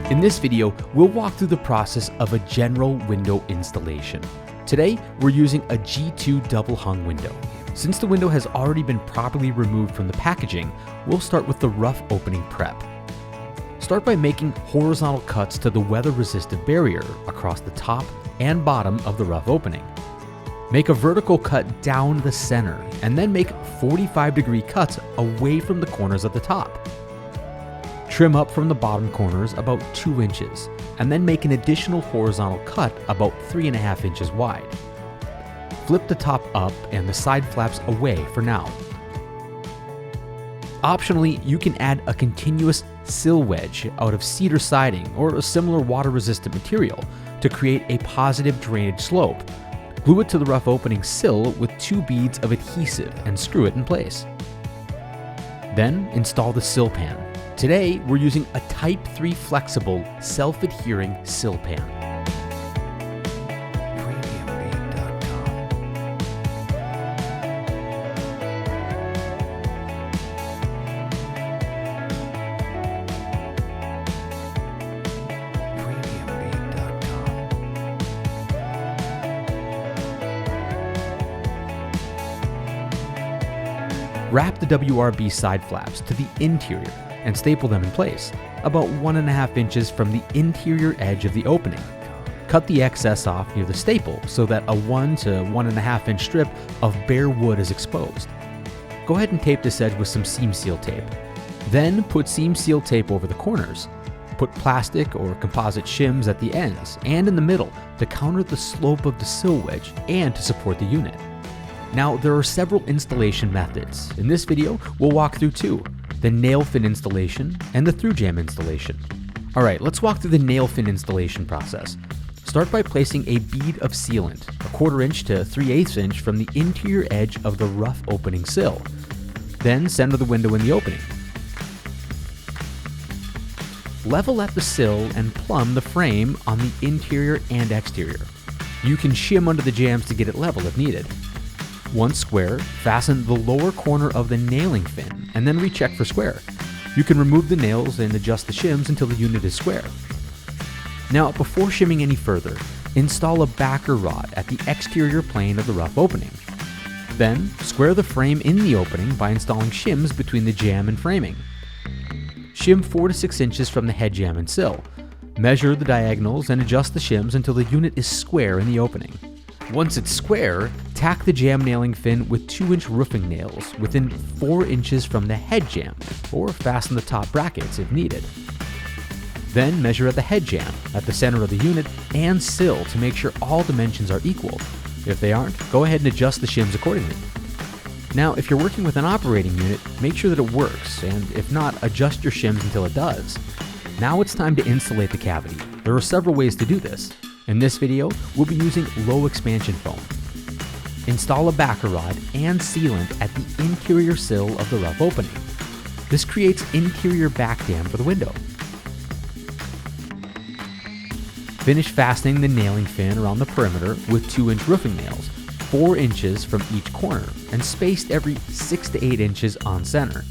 In this video, we'll walk through the process of a general window installation. Today, we're using a G2 double hung window. Since the window has already been properly removed from the packaging, we'll start with the rough opening prep. Start by making horizontal cuts to the weather-resistant barrier across the top and bottom of the rough opening. Make a vertical cut down the center, and then make 45-degree cuts away from the corners at the top. Trim up from the bottom corners about 2 inches, and then make an additional horizontal cut about 3.5 inches wide. Flip the top up and the side flaps away for now. Optionally, you can add a continuous sill wedge out of cedar siding or a similar water-resistant material to create a positive drainage slope. Glue it to the rough opening sill with 2 beads of adhesive and screw it in place. Then install the sill pan. Today, we're using a Type 3 flexible, self-adhering sill pan. Wrap the WRB side flaps to the interior and staple them in place, about 1.5 inches from the interior edge of the opening. Cut the excess off near the staple so that a 1 to 1.5 inch strip of bare wood is exposed. Go ahead and tape this edge with some seam seal tape. Then put seam seal tape over the corners. Put plastic or composite shims at the ends and in the middle to counter the slope of the sill wedge and to support the unit. Now, there are several installation methods. In this video, we'll walk through 2, the nail fin installation and the through jam installation. Alright, let's walk through the nail fin installation process. Start by placing a bead of sealant, 1/4 inch to 3/8 inch from the interior edge of the rough opening sill. Then center the window in the opening. Level at the sill and plumb the frame on the interior and exterior. You can shim under the jambs to get it level if needed. Once square, fasten the lower corner of the nailing fin and then recheck for square. You can remove the nails and adjust the shims until the unit is square. Now, before shimming any further, install a backer rod at the exterior plane of the rough opening. Then, square the frame in the opening by installing shims between the jamb and framing. Shim 4 to 6 inches from the head jamb and sill. Measure the diagonals and adjust the shims until the unit is square in the opening. Once it's square, tack the jamb nailing fin with 2-inch roofing nails within 4 inches from the head jamb, or fasten the top brackets if needed. Then measure at the head jamb, at the center of the unit, and sill to make sure all dimensions are equal. If they aren't, go ahead and adjust the shims accordingly. Now, if you're working with an operating unit, make sure that it works, and if not, adjust your shims until it does. Now it's time to insulate the cavity. There are several ways to do this. In this video, we'll be using low expansion foam. Install a backer rod and sealant at the interior sill of the rough opening. This creates interior back dam for the window. Finish fastening the nailing fin around the perimeter with 2-inch roofing nails, 4 inches from each corner, and spaced every 6 to 8 inches on center.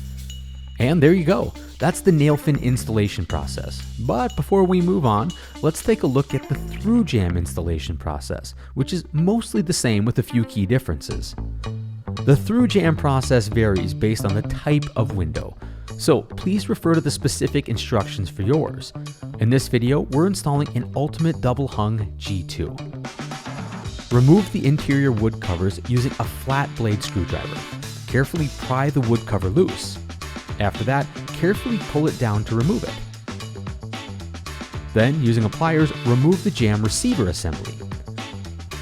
And there you go. That's the nail fin installation process. But before we move on, let's take a look at the through jam installation process, which is mostly the same with a few key differences. The through jam process varies based on the type of window, so please refer to the specific instructions for yours. In this video, we're installing an Ultimate Double Hung G2. Remove the interior wood covers using a flat blade screwdriver. Carefully pry the wood cover loose. After that, carefully pull it down to remove it. Then, using a pliers, remove the jamb receiver assembly.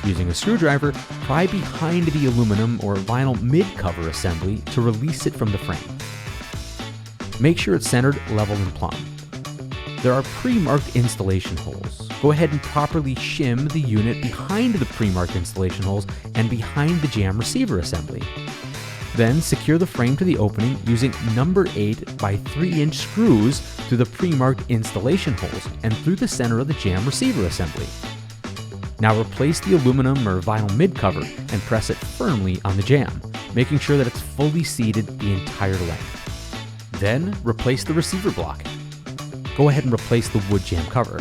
Using a screwdriver, pry behind the aluminum or vinyl mid-cover assembly to release it from the frame. Make sure it's centered, level, and plumb. There are pre-marked installation holes. Go ahead and properly shim the unit behind the pre-marked installation holes and behind the jamb receiver assembly. Then secure the frame to the opening using number 8 by 3-inch screws through the pre-marked installation holes and through the center of the jamb receiver assembly. Now replace the aluminum or vinyl mid-cover and press it firmly on the jamb, making sure that it's fully seated the entire length. Then replace the receiver block. go ahead and replace the wood jamb cover.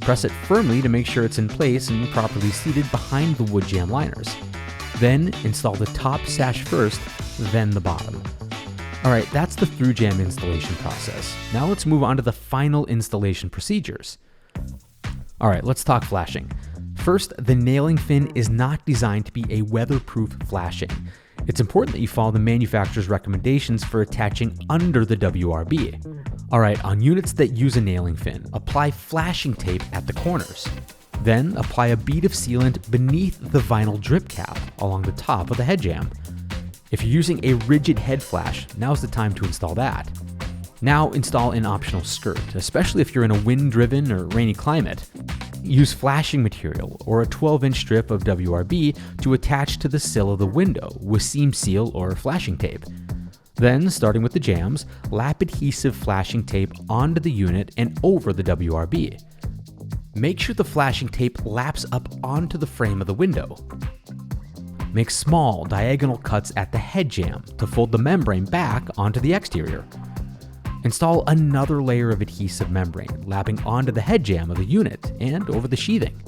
Press it firmly to make sure it's in place and properly seated behind the wood jamb liners. Then install the top sash first, then the bottom. Alright, that's the through jamb installation process. Now let's move on to the final installation procedures. Alright, let's talk flashing. First, the nailing fin is not designed to be a weatherproof flashing. It's important that you follow the manufacturer's recommendations for attaching under the WRB. Alright, on units that use a nailing fin, apply flashing tape at the corners. Then apply a bead of sealant beneath the vinyl drip cap along the top of the head jamb. If you're using a rigid head flash, now's the time to install that. Now install an optional skirt, especially if you're in a wind-driven or rainy climate. Use flashing material or a 12-inch strip of WRB to attach to the sill of the window with seam seal or flashing tape. Then, starting with the jambs, lap adhesive flashing tape onto the unit and over the WRB. Make sure the flashing tape laps up onto the frame of the window. Make small diagonal cuts at the head jamb to fold the membrane back onto the exterior. Install another layer of adhesive membrane, lapping onto the head jamb of the unit and over the sheathing.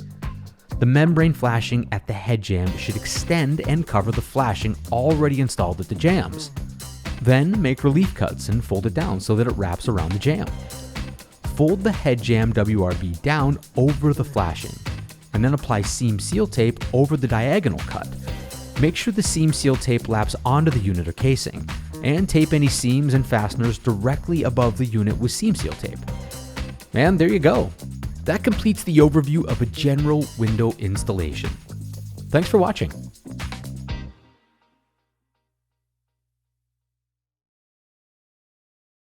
The membrane flashing at the head jamb should extend and cover the flashing already installed at the jambs. Then make relief cuts and fold it down so that it wraps around the jamb. Fold the head jamb WRB down over the flashing, and then apply seam seal tape over the diagonal cut. Make sure the seam seal tape laps onto the unit or casing, and tape any seams and fasteners directly above the unit with seam seal tape. And there you go. That completes the overview of a general window installation. Thanks for watching.